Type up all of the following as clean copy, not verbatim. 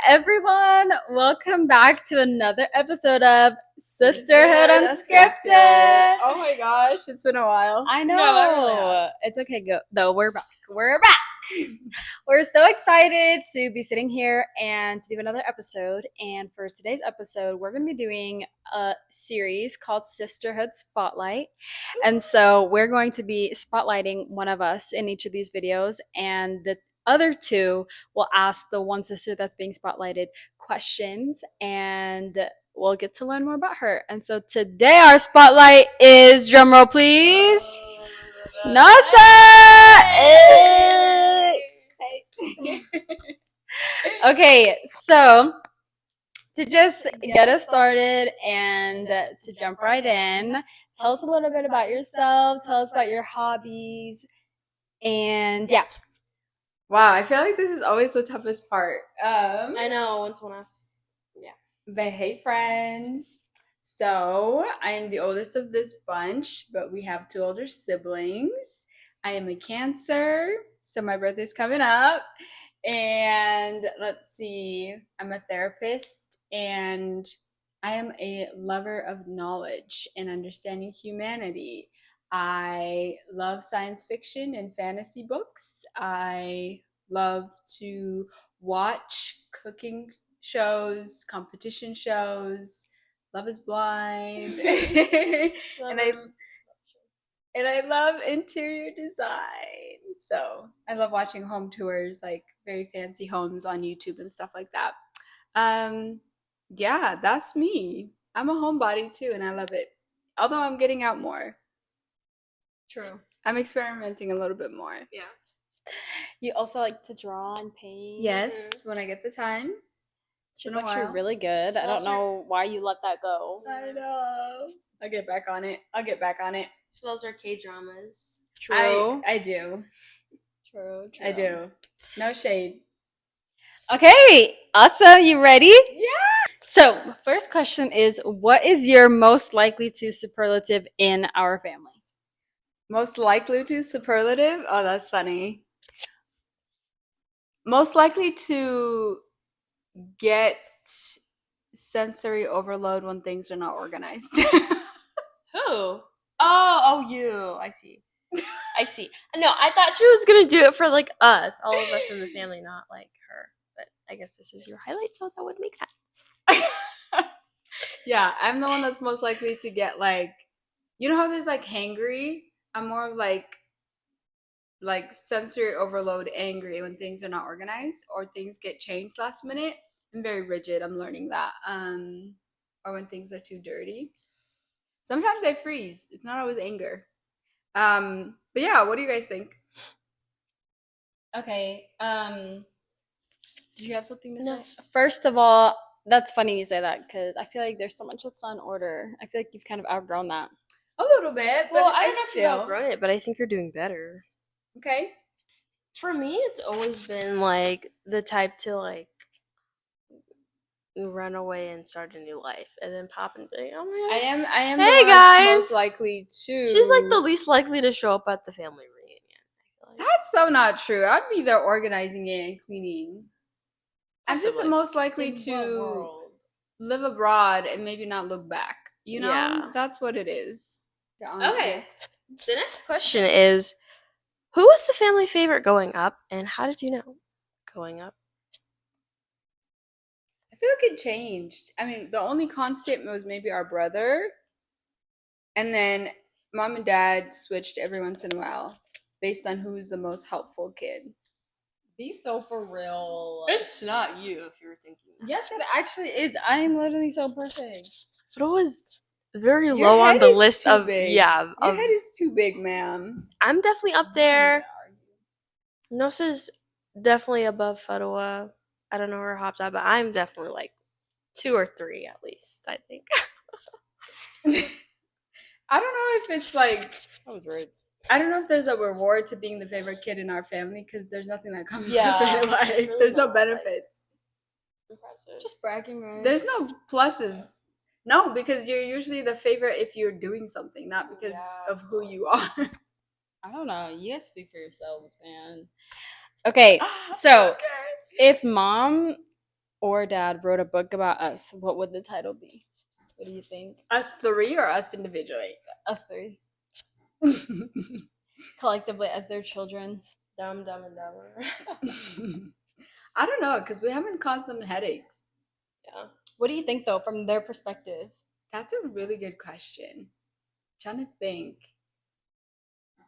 everyone. Welcome back to another episode of Sisterhood Unscripted. Oh my gosh, it's been a while. I know. No, that really has. It's okay, though. We're back. We're so excited to be sitting here and to do another episode. And for today's episode, we're going to be doing a series called Sisterhood Spotlight. And so we're going to be spotlighting one of us in each of these videos. And the other two will ask the one sister that's being spotlighted questions. And we'll get to learn more about her. And so today our spotlight is, drumroll please, Nasa! Okay, so to just get us started and to jump right in, tell us a little bit about yourself, tell us about your hobbies, and yeah. Wow, I feel like this is always the toughest part. I know, once one asks. Yeah. But hey, friends. So, I am the oldest of this bunch, but we have two older siblings. I am a Cancer, so my birthday's coming up. And let's see, I'm a therapist and I am a lover of knowledge and understanding humanity. I love science fiction and fantasy books. I love to watch cooking shows, competition shows. Love is Blind. And I love interior design. So I love watching home tours, like very fancy homes on YouTube and stuff like that. Yeah, that's me. I'm a homebody too, and I love it. Although I'm getting out more. True. I'm experimenting a little bit more. Yeah. You also like to draw and paint? Yes, when I get the time. She's actually really good. I don't know why you let that go. I know. I'll get back on it. She loves her K-dramas. True. I do. True. I do. No shade. Okay, awesome. You ready? Yeah. So, first question is, what is your most likely to superlative in our family? Most likely to superlative? Oh, that's funny. Most likely to get sensory overload when things are not organized. Who? Oh, you. I see. No, I thought she was gonna do it for like us, all of us in the family, not like her. But I guess this is your highlight, so that would make sense. Yeah, I'm the one that's most likely to get like, you know how there's like hangry? I'm more of like sensory overload angry when things are not organized or things get changed last minute. I'm very rigid. I'm learning that. Or when things are too dirty. Sometimes I freeze. It's not always anger. But yeah, what do you guys think? Okay. Do you have something to say? First of all, that's funny you say that because I feel like there's so much that's not in order. I feel like you've kind of outgrown that. A little bit, but Well, I don't I know if still you've outgrown it, but I think you're doing better. Okay. For me, it's always been like the type to like run away and start a new life, and then pop and be like, "Oh my god!" I am Hey, the one that's guys! most likely to. She's like the least likely to show up at the family reunion. I feel like. That's so not true. I'd be there organizing it and cleaning. I'm just the most likely to live abroad and maybe not look back. You know? Yeah. That's what it is. Okay. The next question is, who was the family favorite growing up, and how did you know growing up? I feel like it changed. I mean, the only constant was maybe our brother. And then mom and dad switched every once in a while based on who's the most helpful kid. Be so for real. It's not you, if you were thinking. Yes, it actually is. I am literally so perfect. But it was very low on the list of big. yeah. Your head is too big, ma'am. I'm definitely up there. Nosa's definitely above Fatma. I don't know where her hops at, but I'm definitely like 2 or 3 at least, I think. I don't know if it's like That was rude. I don't know if there's a reward to being the favorite kid in our family because there's nothing that comes with it. Like, really there's no not, benefits. Impressive. Just bragging rights. There's no pluses. No, because you're usually the favorite if you're doing something, not because of who you are. I don't know. You guys speak for yourselves, man. Okay, so if mom or dad wrote a book about us, what would the title be? What do you think? Us three or us individually? Us three. Collectively as their children. Dumb and dumber. I don't know, because we haven't caused them headaches. Yeah. What do you think though, from their perspective? That's a really good question. I'm trying to think.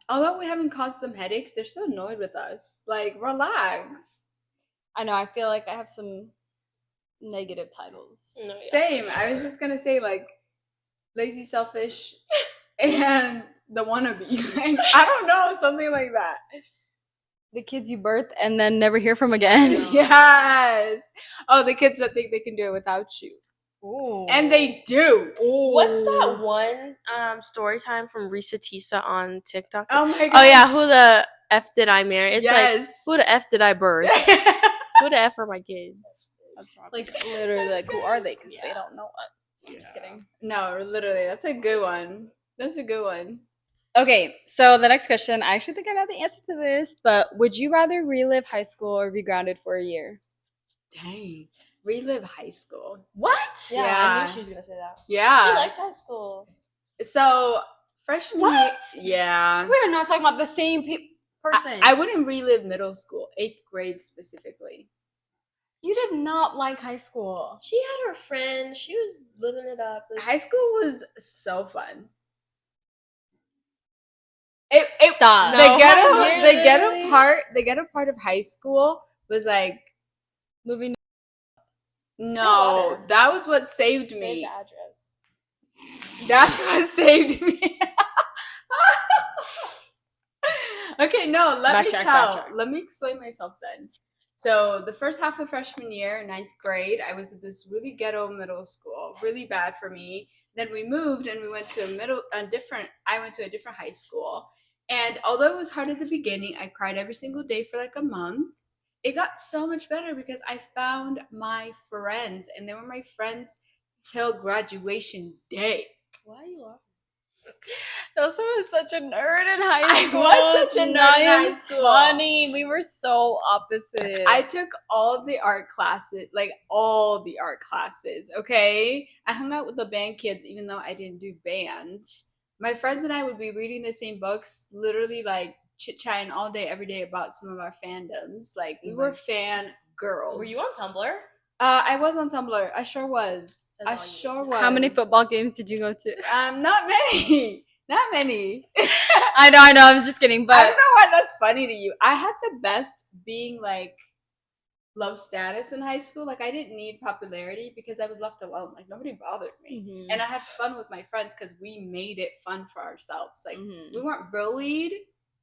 Although we haven't caused them headaches, they're still annoyed with us. Like, relax. I know, I feel like I have some negative titles. No, yeah, Same. for I was sure. just gonna say like lazy, selfish, and the wannabe. Like, I don't know, something like that. The kids you birth and then never hear from again. No. Yes. Oh, the kids that think they can do it without you. Ooh. And they do. What's that one story time from Risa Tisa on TikTok? Oh my god. Oh yeah, who the F did I marry? It's like, who the yes. F did I birth? Who the F are my kids? That's probably Like literally, like who are they? Because they Yeah. don't know us. I'm just kidding. No, literally, that's a good one. That's a good one. Okay, so the next question, I actually think I know the answer to this, but would you rather relive high school or be grounded for a year? Dang. Relive high school. What? Yeah, I Yeah. knew she was gonna say that. Yeah. She liked high school. So freshman What? year, yeah. We're not talking about the same person. I wouldn't relive middle school, 8th grade specifically. You did not like high school. She had her friends. She was living it up. High school was so fun. Stop. The No. ghetto, You're the ghetto literally- part, the ghetto part of high school was like Moving. no, Say that was what saved Say me. the address. That's what saved me. Okay, no, let me Backtrack, tell. backtrack. Let me explain myself then. So the first half of freshman year, 9th grade, I was at this really ghetto middle school, really bad for me. Then we moved and we went to I went to a different high school. And although it was hard at the beginning, I cried every single day for like a month. It got so much better because I found my friends and they were my friends till graduation day. Why are you laughing? Elsa was such a nerd in high I school. was such a It's nerd not in high even school. Funny. We were so opposite. I took all the art classes, like all the art classes, okay? I hung out with the band kids even though I didn't do band. My friends and I would be reading the same books, literally like chit-chatting all day, every day about some of our fandoms. Like, we were fan girls. Were you on Tumblr? I was on Tumblr. I sure was. That's I all you sure need to was. know. How many football games did you go to? Not many. Not many. I know. I'm just kidding. I But don't know why that's funny to you. I had the best being like low status in high school. Like, I didn't need popularity because I was left alone. Like, nobody bothered me. Mhm. And I had fun with my friends because we made it fun for ourselves. Like, Mhm. we weren't bullied,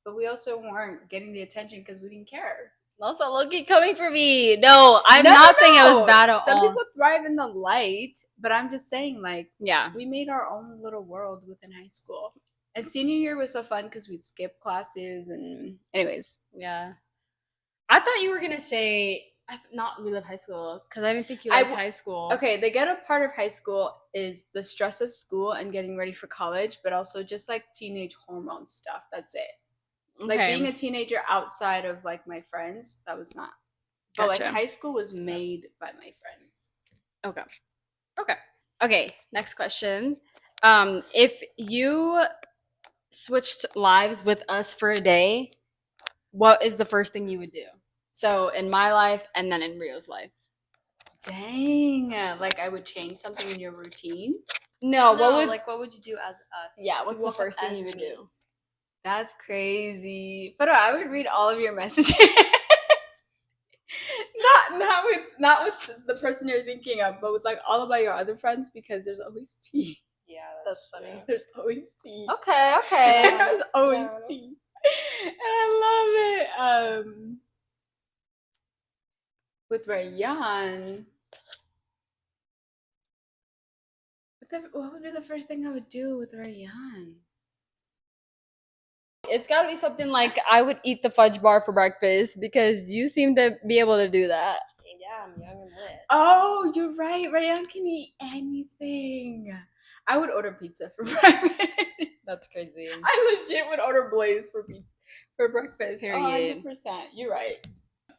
but we also weren't getting the attention because we didn't care. Also, low-key coming for me. No, I'm No, not no, saying it was no. bad at Some all. people thrive in the light, but I'm just saying, like, Yeah. we made our own little world within high school. And senior year was so fun because we'd skip classes and anyways. Yeah. I thought you were gonna say not relive high school because I didn't think you liked high school. Okay, the ghetto part of high school is the stress of school and getting ready for college, but also just like teenage hormone stuff. That's it. Like, Okay. being a teenager outside of like my friends, that was not. But like, Gotcha. high school was made by my friends. Okay. Next question. If you switched lives with us for a day, what is the first thing you would do? So in my life and then in Rio's life. Dang, like I would change something in your routine. No, No, what was what would you do as us? yeah? What's the woke up first thing as you would me. do? That's crazy. But I would read all of your messages. not with the person you're thinking of, but with like all of your other friends because there's always tea. Yeah, That's funny. There's always tea. Okay. There's always Yeah. tea. And I love it. With Rayan, what would be the first thing I would do with Rayan? It's got to be something like I would eat the fudge bar for breakfast because you seem to be able to do that. Yeah, I'm young and lit. Oh, you're right. Rayan can eat anything. I would order pizza for breakfast. That's crazy. I legit would order Blaze for breakfast. Period. 100%. You're right.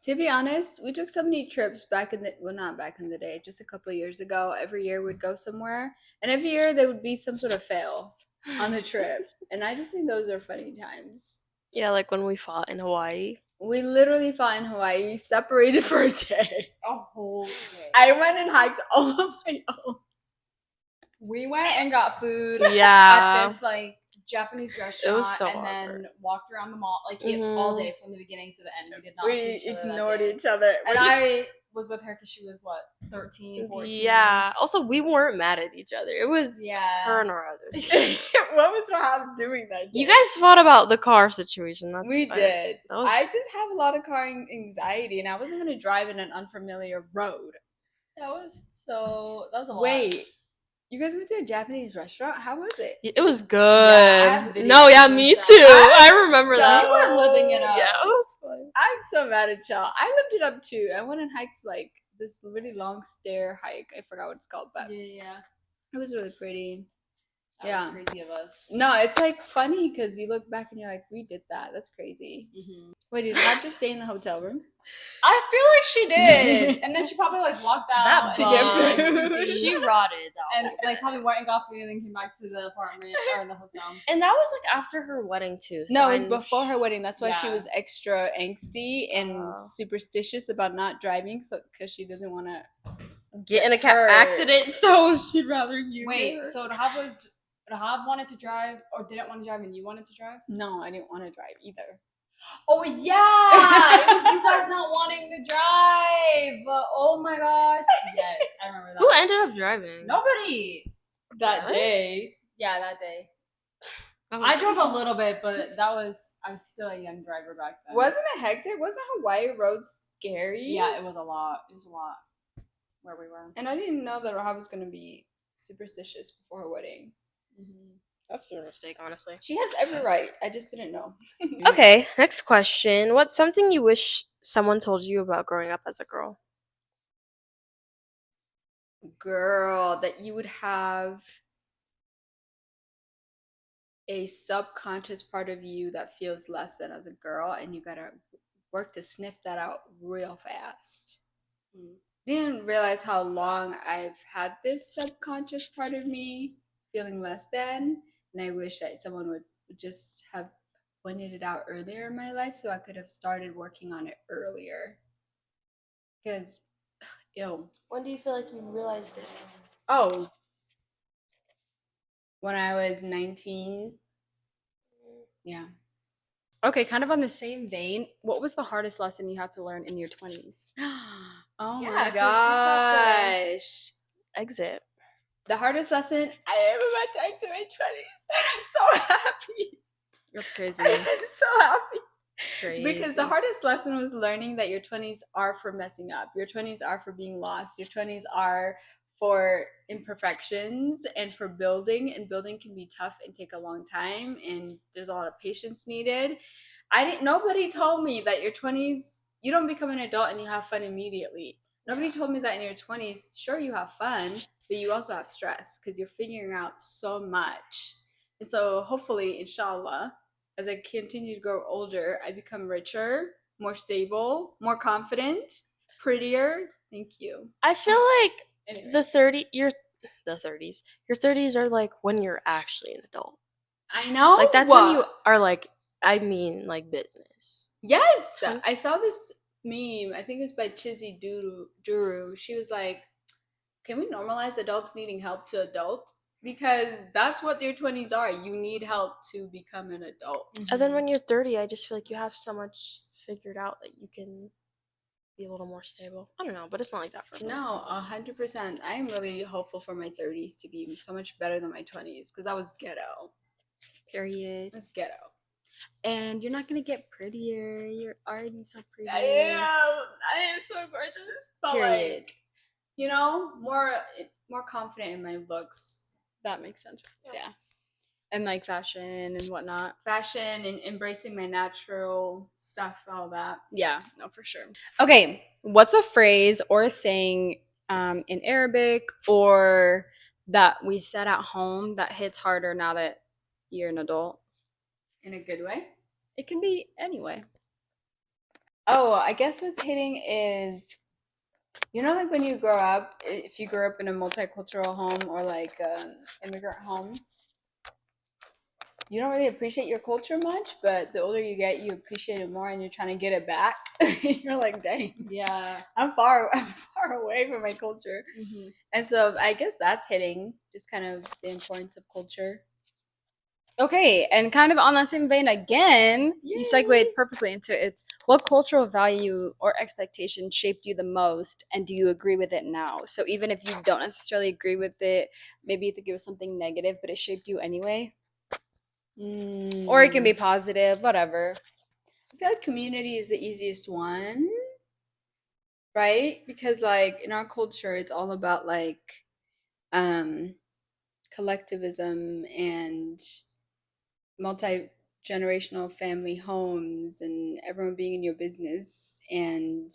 To be honest, we took so many trips back in the not back in the day, just a couple of years ago. Every year we'd go somewhere, and every year there would be some sort of fail on the trip. And I just think those are funny times. Yeah, like when we fought in Hawaii. We literally fought in Hawaii, separated for a day. A whole day. I went and hiked all on my own. We went and got food Yeah. at this like Japanese restaurant, It was so and then walked around the mall like all day from the beginning to the end. We did not see We each other. ignored that day. each other. And I was with her because she was what 13, 14. Yeah. Also, we weren't mad at each other. It was Yeah. her and our others. What was Rahab doing that day? You guys fought about the car situation. That's We fine. did. That was- I just have a lot of car anxiety, and I wasn't going to drive in an unfamiliar road. That was a lot. Wait, you guys went to a Japanese restaurant? How was it? It was good. Yeah, I have No, videos yeah, of me that. too. I remember so- that. You were living it up. Yeah, it was fun. I'm so mad at y'all. I lived it up too. I went and hiked like this really long stair hike. I forgot what it's called, but Yeah. it was really pretty. That Yeah. was crazy of us. No, it's like funny because you look back and you're like, we did that. That's crazy. Mm-hmm. Wait, did you have to stay in the hotel room? I feel like she did, and then she probably like walked out That To and get did food. things, She rotted out. and like probably went and got food and then came back to the apartment or the hotel. And that was like after her wedding too. So No, it was I'm before her wedding. That's why she Yeah. was extra angsty and Oh. superstitious about not driving, so because she doesn't want to. get in a Her. accident, so she'd rather you. Wait, do it. so Rahab wanted to drive or didn't want to drive, and you wanted to drive? No, I didn't want to drive either. Oh yeah, it was you guys not wanting to drive. But oh my gosh, yes, I remember that. Who ended up driving? Nobody. That Really? day. Yeah, that day. Oh. I drove a little bit, but I was still a young driver back then. Wasn't it hectic? Wasn't Hawaii roads scary? Yeah, it was a lot. It was a lot where we were. And I didn't know that Rahab was going to be superstitious before her wedding. Mm-hmm. That's your mistake, honestly. She has every right. I just didn't know. Okay, next question. What's something you wish someone told you about growing up as a girl? Girl, that you would have a subconscious part of you that feels less than as a girl, and you gotta work to sniff that out real fast. Didn't realize how long I've had this subconscious part of me feeling less than, and I wish that someone would just have pointed it out earlier in my life so I could have started working on it earlier. Because, ew. When do you feel like you realized it? Oh, when I was 19. Yeah. Okay, kind of on the same vein. What was the hardest lesson you had to learn in your 20s? Oh Yeah, my 'cause she's about gosh. Exit. The hardest lesson I am about to enter my 20s. I'm so happy. That's crazy. I'm so happy. Crazy. Because the hardest lesson was learning that your 20s are for messing up. Your 20s are for being lost. Your 20s are for imperfections and for building. And building can be tough and take a long time. And there's a lot of patience needed. Nobody told me that your 20s, you don't become an adult and you have fun immediately. Nobody told me that in your 20s, sure, you have fun, but you also have stress because you're figuring out so much. And so hopefully, inshallah, as I continue to grow older, I become richer, more stable, more confident, prettier. Thank you. I feel like Anyway. the 30s. Your 30s are like when you're actually an adult. I know. Like that's when you are like, I mean, like business. Yes, Twen- I saw this meme. I think it's by Chizzy Duru. She was like, "Can we normalize adults needing help to adult? Because that's what your 20s are. You need help to become an adult." And then when you're 30, I just feel like you have so much figured out that you can be a little more stable. I don't know, but it's not like that for me. No, 100%. I am really hopeful for my 30s to be so much better than my 20s because I was ghetto. Period. It was ghetto. And you're not gonna get prettier. You're already so pretty. I am so gorgeous. But Period. like, more confident in my looks. That makes sense. Yeah. Yeah. And like fashion and whatnot. Fashion and embracing my natural stuff, all that. Yeah, no, for sure. Okay, what's a phrase or a saying in Arabic or that we said at home that hits harder now that you're an adult? In a good way. It can be any way. Oh, I guess what's hitting is, like when you grow up, if you grew up in a multicultural home or like an immigrant home, you don't really appreciate your culture much, but the older you get, you appreciate it more and you're trying to get it back. You're like, dang, Yeah. I'm far away from my culture. Mm-hmm. And so I guess that's hitting just kind of the importance of culture. Okay, and kind of on that same vein again, you segued Yay. perfectly into it. It's what cultural value or expectation shaped you the most, and do you agree with it now? So even if you don't necessarily agree with it, maybe you think it was something negative, but it shaped you anyway. Or it can be Mm. positive, whatever. I feel like community is the easiest one, right? Because like in our culture, it's all about like um collectivism and multi-generational family homes and everyone being in your business and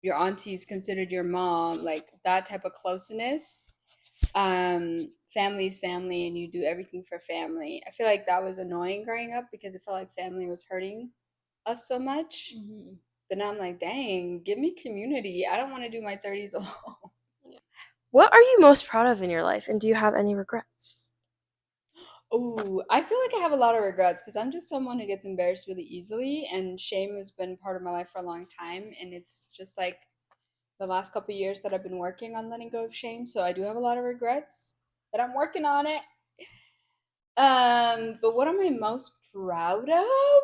your auntie's considered your mom, like that type of closeness. Family's family and you do everything for family. I feel like that was annoying growing up because it felt like family was hurting us so much. Mm-hmm. But now I'm like, dang, give me community. I don't want to do my 30s alone. What are you most proud of in your life, and do you have any regrets? Ooh, I feel like I have a lot of regrets because I'm just someone who gets embarrassed really easily, and shame has been part of my life for a long time. And it's just like the last couple of years that I've been working on letting go of shame. So I do have a lot of regrets, but I'm working on it. But what am I most proud of?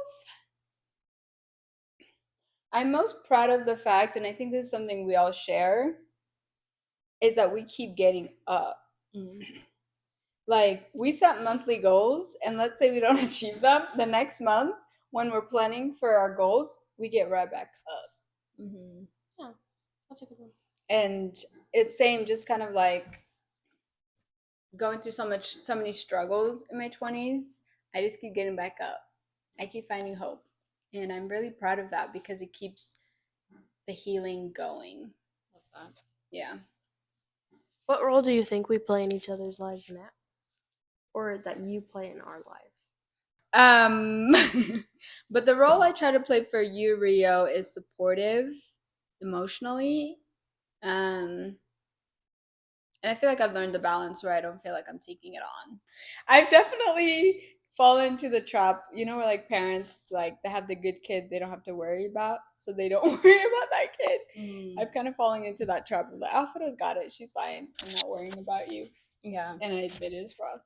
I'm most proud of the fact, and I think this is something we all share, is that we keep getting up. Mm-hmm. Like we set monthly goals, and let's say we don't achieve them the next month when we're planning for our goals, we get right back up. Mm-hmm. Yeah, that's a good one. And it's same, just kind of like going through so many struggles in my 20s. I just keep getting back up. I keep finding hope, and I'm really proud of that because it keeps the healing going. Love that. Yeah. What role do you think we play in each other's lives now, or that you play in our lives? Um, but the role I try to play for you, Rio, is supportive emotionally. Um, and I feel like I've learned the balance where I don't feel like I'm taking it on. I've definitely fallen into the trap, where like parents like they have the good kid they don't have to worry about, so they don't worry about that kid. Mm-hmm. I've kind of fallen into that trap of like, Alfredo's got it, she's fine. I'm not worrying about you. Yeah. And I admit it's wrong.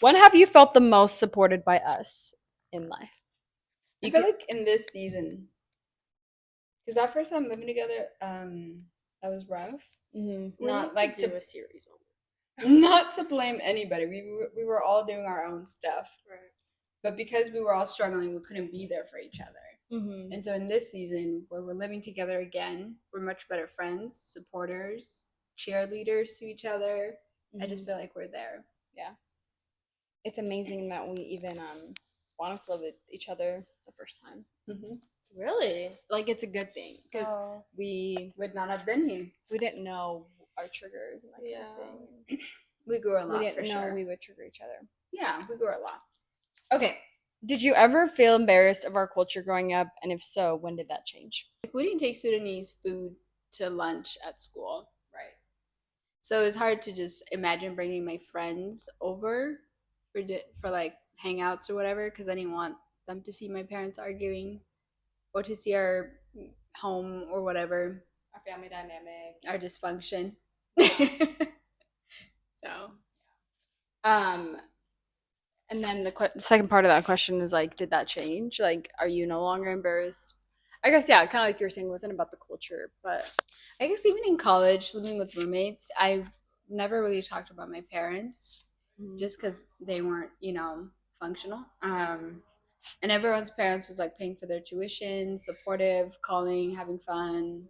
When have you felt the most supported by us in life? I You feel can. like in this season, because that first time living together, that was rough. Mm-hmm. We Not need like to do a series on not to blame anybody. We were all doing our own stuff, it. Right. but because we were all struggling, we couldn't be there for each other. Mm-hmm. And so in this season, where we're living together again, we're much better friends, supporters, cheerleaders to each other. I just feel like we're there. Yeah. It's amazing that we even wanted to live with each other the first time. Mm-hmm. Really? Like it's a good thing because Oh. we Would not have been here. didn't know our triggers and that kind of thing. We grew a We lot didn't for know sure. we would trigger each other. Yeah, we grew a lot. Okay. Did you ever feel embarrassed of our culture growing up? And if so, when did that change? Like we didn't take Sudanese food to lunch at school. Right. So it's hard to just imagine bringing my friends over for like hangouts or whatever because I didn't want them to see my parents arguing or to see our home or whatever, Our family dynamic. our dysfunction. So, Um, and then the second part of that question is like, did that change? Like, are you no longer embarrassed? I guess yeah, kind of like you were saying, it wasn't about the culture, but I guess even in college, living with roommates, I never really talked about my parents just because they weren't, functional. And everyone's parents was like paying for their tuition, supportive, calling, having fun,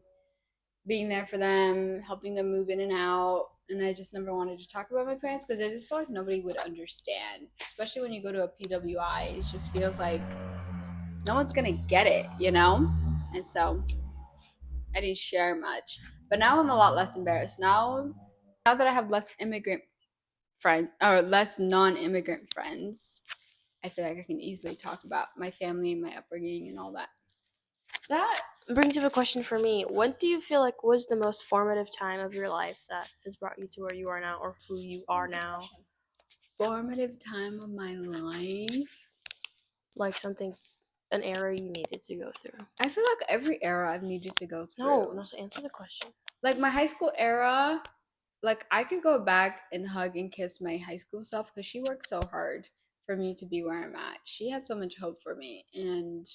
being there for them, helping them move in and out. And I just never wanted to talk about my parents because I just felt like nobody would understand, especially when you go to a PWI. It just feels like no one's gonna get it, And so I didn't share much. But now I'm a lot less embarrassed. Now that I have less immigrant friends or less non-immigrant friends, I feel like I can easily talk about my family and my upbringing and all that. That brings up a question for me. When do you feel like was the most formative time of your life that has brought you to where you are now or who you are now? Formative time of my life. Like something, an era you needed to go through. I feel like every era I've needed to go through. No, so answer the question. Like my high school era, like I could go back and hug and kiss my high school self because she worked so hard for me to be where I'm at. She had so much hope for me. And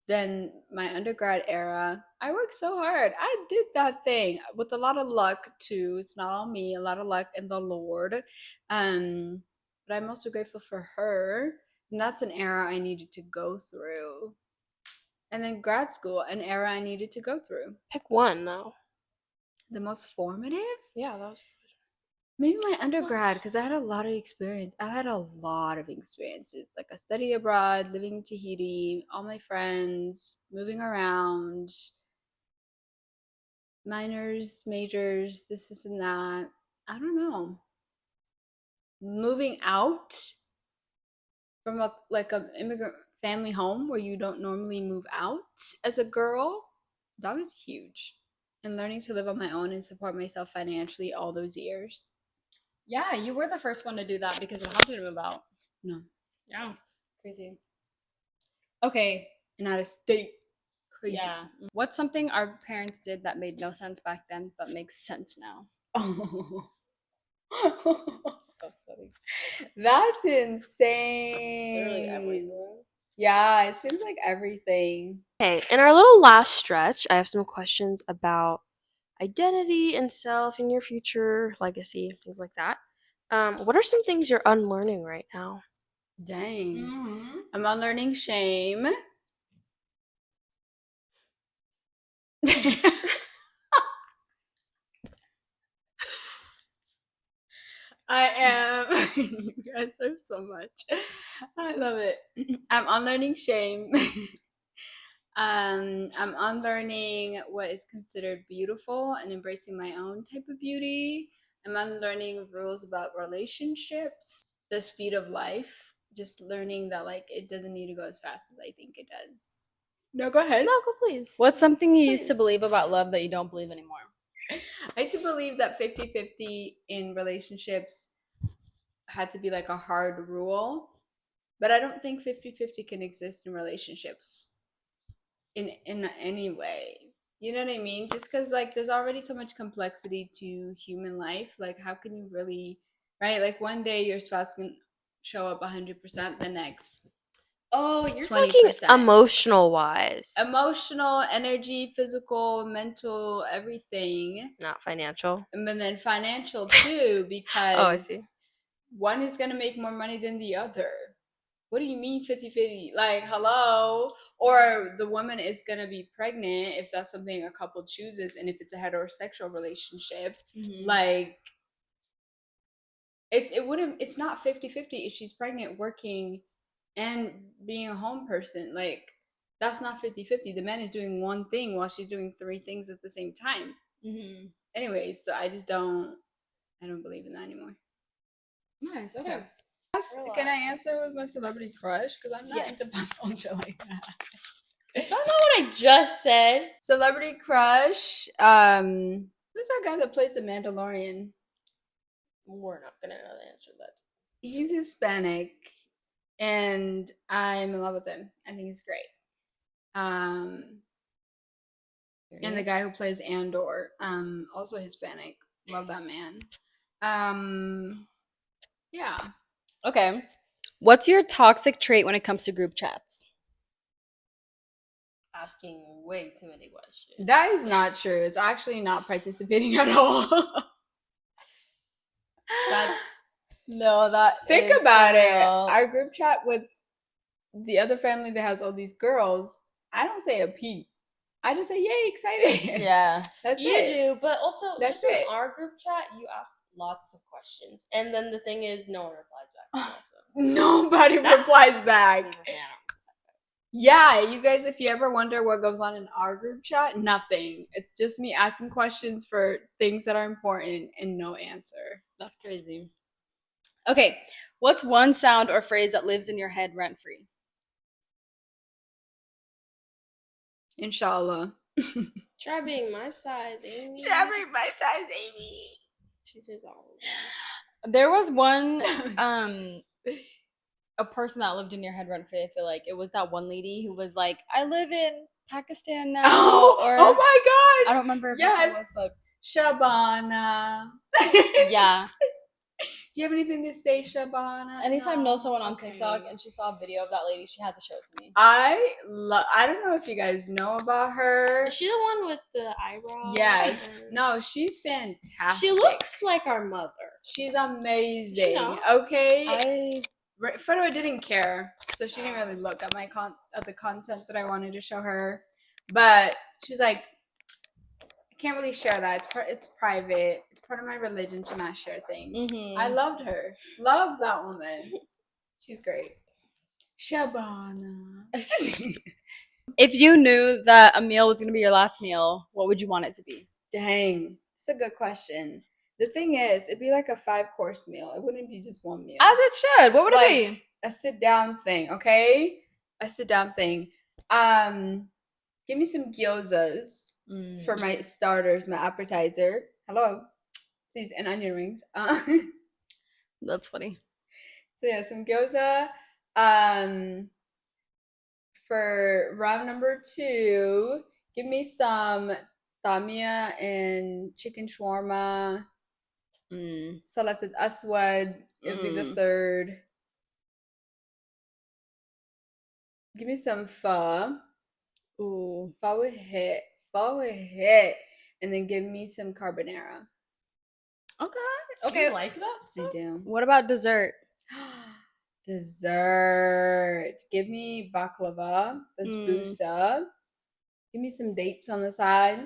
then my undergrad era, I worked so hard. I did that thing with a lot of luck too. It's not all me, a lot of luck in the Lord. But I'm also grateful for her. And that's an era I needed to go through. And then grad school, an era I needed to go through. Pick one though. The most formative? Yeah, that was. Maybe my undergrad, because I had a lot of experience. I had a lot of experiences. Like a study abroad, living in Tahiti, all my friends, moving around, minors, majors, this and that. I don't know. Moving out from a immigrant family home where you don't normally move out as a girl, that was huge. And learning to live on my own and support myself financially all those years. Yeah, you were the first one to do that because of how to move out. No. Yeah, crazy. Okay. And out of state. Crazy. Yeah. What's something our parents did that made no sense back then but makes sense now? Oh. That's funny. That's insane. Literally everything. Yeah, it seems like everything. Okay, in our little last stretch, I have some questions about identity and self in your future, legacy, things like that. What are some things you're unlearning right now? Dang. Mm-hmm. I'm unlearning shame. I am. You guys are so much. I love it. I'm unlearning shame. I'm unlearning what is considered beautiful and embracing my own type of beauty. I'm unlearning rules about relationships, the speed of life, just learning that like it doesn't need to go as fast as I think it does. No, go ahead. No, go please. What's something you used to Please. believe about love that you don't believe anymore? I used to believe that 50-50 in relationships had to be like a hard rule, but I don't think 50-50 can exist in relationships in any way. You know what I mean? Just because like there's already so much complexity to human life. Like how can you really, right? Like one day your spouse can show up 100%, the next Oh, you're 20%. talking emotional wise, Emotional, energy, physical, mental, everything. not financial. And then financial too, because Oh, I see. one is going to make more money than the other. What do you mean 50-50? Like, hello? Or the woman is going to be pregnant if that's something a couple chooses, and if it's a heterosexual relationship. Mm-hmm. Like, it wouldn't, it's not 50-50 if she's pregnant, working, and being a home person. Like, that's not 50-50. The man is doing one thing while she's doing three things at the same time. Mm-hmm. Anyways, so I don't believe in that anymore. Nice. Okay. Can I answer with my celebrity crush? Because I'm not Yes. into pop culture like that. Is that not what I just said? Celebrity crush. Who's that guy that plays the Mandalorian? We're not gonna know the answer to that. He's Hispanic, and I'm in love with him. I think he's great. And the guy who plays Andor, also Hispanic. Love that man. Yeah. Okay. What's your toxic trait when it comes to group chats? Asking way too many questions. That is not true. It's actually not participating at all. That's No, that Think is about it. real. Our group chat with the other family that has all these girls, I don't say a peep. I just say, yay, excited. Yeah. That's you it. do, but also That's just it. in our group chat, you ask lots of questions, and then the thing is, no one replies back. Also. Nobody That's- replies back. Yeah. Yeah, you guys, if you ever wonder what goes on in our group chat, nothing. It's just me asking questions for things that are important and no answer. That's crazy. Okay. What's one sound or phrase that lives in your head rent free? Inshallah. Try being my size, Amy. My size, Amy. She says all There was one a person that lived in your head rent free. I feel like it was that one lady who was like, "I live in Pakistan now," or oh my gosh! I don't remember if Yes. it was, but Shabana. yeah. Do you have anything to say, Shabana? Anytime I know someone on Okay. TikTok and she saw a video of that lady, she had to show it to me. I don't know if you guys know about her. Is she the one with the eyebrows? Yes. Or- No, she's fantastic. She looks like our mother. She's amazing. You know. Okay. Fatma didn't care, so she didn't really look at at the content that I wanted to show her. But she's like, I can't really share that. It's private. It's part of my religion to not share things. Mhm. I loved her. Love that woman. She's great. Shabana. If you knew that a meal was gonna be your last meal, what would you want it to be? Dang, it's a good question. The thing is, it'd be like a 5-course meal. It wouldn't be just one meal. As it should. What would it be? A sit down thing, okay? A sit down thing. Give me some gyozas for my starters, my appetizer. Hello, please, and onion rings. That's funny. So yeah, some gyoza. For round number 2, give me some tamia and chicken shawarma. Salat al-aswad. It'll be the 3rd. Give me some pho. Ooh. Pho would hit. Pho would hit. And then give me some carbonara. Okay. You like that I stuff? do. What about dessert? Dessert. Give me baklava, basbousa. Give me some dates on the side.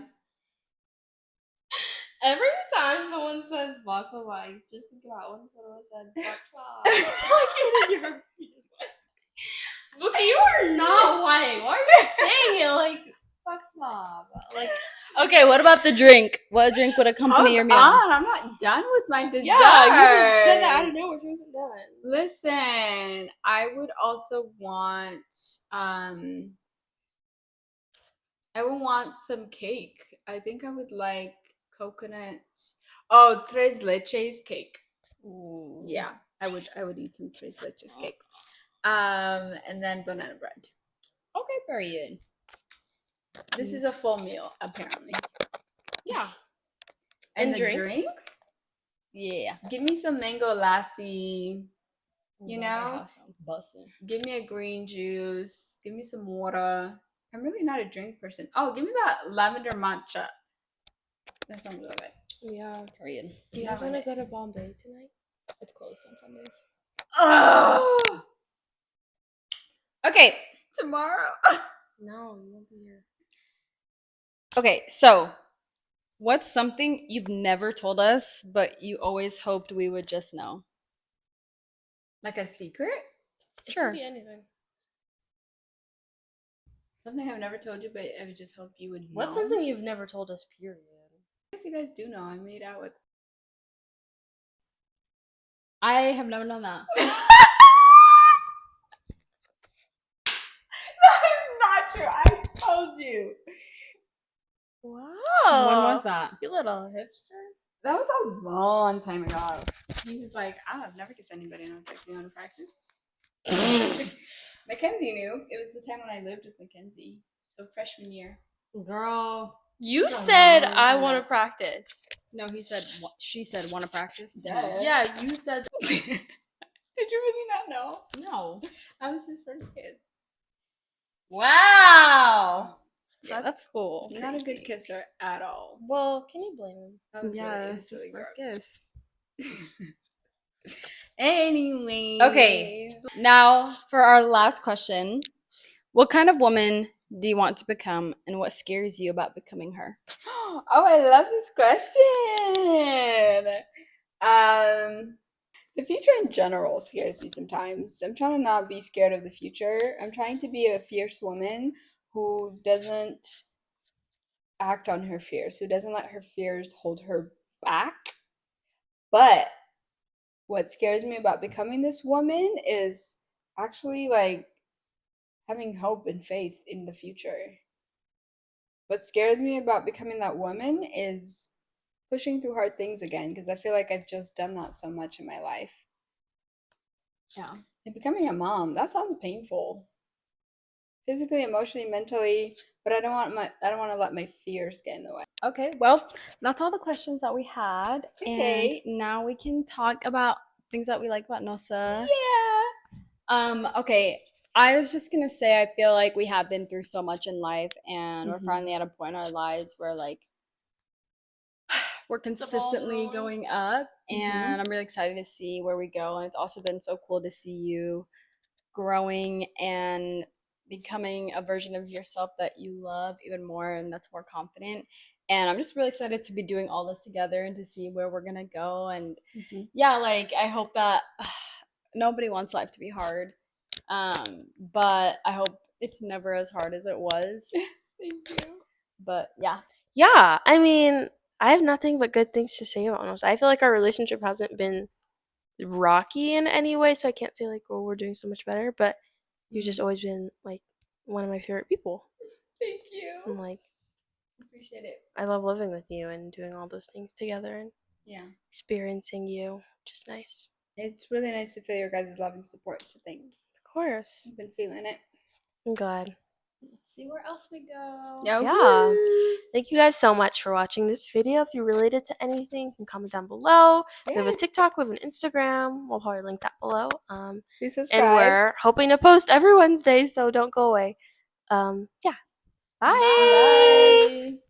Every time someone says baklava, I just think about one photo that said baklava. Like in a European way. Look, you are not white. Why are you saying it like baklava? Like, Okay, what about the drink? What drink would accompany your meal? I'm not done with my dessert. yeah, you just said that out of nowhere. She wasn't done. Listen, I would also want I would want some cake. I think I would like coconut. Oh, tres leches cake. Ooh. Yeah, I would eat some tres leches cake. And then banana bread. Okay, period. This is a full meal, apparently. Yeah. And And the drinks? Yeah. Give me some mango lassi. You Oh, know? that house sounds bussin'. Give me a green juice. Give me some water. I'm really not a drink person. Oh, give me that lavender matcha. That sounds really good. Yeah. Period. Do you guys want to go to Bombay tonight? It's closed on Sundays. Oh, Okay. tomorrow. No, you won't be here. Okay, so what's something you've never told us, but you always hoped we would just know? Like a secret? It Sure. could be anything. Something I've never told you, but I would just hope you would know. What's something you've never told us, period? I guess you guys do know. I made out with. I have never known that. That's not true. I told you. Wow. When was that? You little hipster. That was a long time ago. He was like, I've never kissed anybody. And I was like, you want to practice? Mackenzie knew. It was the time when I lived with Mackenzie. So freshman year. Girl. You No, said no, I no. want to practice. No, he said, she said, want to practice? Duh. Yeah, you said. Did you really not know? No. I was his first kiss. Wow. Yeah, that's cool. Not a good kisser at all. Well, can you blame him? That was Yeah, really, it's his really first gross. kiss. Anyways. Okay. Now, for our last question, what kind of woman do you want to become, and what scares you about becoming her? Oh, I love this question. The future in general scares me sometimes. I'm trying to not be scared of the future. I'm trying to be a fierce woman who doesn't act on her fears, who doesn't let her fears hold her back. But what scares me about becoming this woman is actually like having hope and faith in the future. what scares me about becoming that woman is pushing through hard things again, because I feel like I've just done that so much in my life. Yeah. And becoming a mom, that sounds painful. Physically, emotionally, mentally, but I don't want to let my fears get in the way. Okay, well, that's all the questions that we had. And Okay. now we can talk about things that we like about Nosa. Yeah. Okay, I was just gonna say I feel like we have been through so much in life and we're Mhm. finally at a point in our lives where like we're ball's consistently rolling. going up Mhm. and I'm really excited to see where we go. And it's also been so cool to see you growing and becoming a version of yourself that you love even more and that's more confident. And I'm just really excited to be doing all this together and to see where we're gonna go. And Mhm. yeah, like I hope that nobody wants life to be hard. But I hope it's never as hard as it was. Thank you. But yeah. Yeah, I mean, I have nothing but good things to say about us. I feel like our relationship hasn't been rocky in any way, so I can't say like, oh, we're doing so much better. But you've just always been like one of my favorite people. Thank you. I'm like, Appreciate it. I love living with you and doing all those things together and Yeah. experiencing you, which is nice. It's really nice to feel your guys' love and support. So thanks. Of course, I've been feeling it. I'm glad. Let's see where else we go. Yeah. Thank you guys so much for watching this video. If you related to anything, you can comment down below. We have a Yes. TikTok, we have an Instagram. We'll probably link that below. Please And subscribe. we're hoping to post every Wednesday, so don't go away. Yeah. Bye. Bye.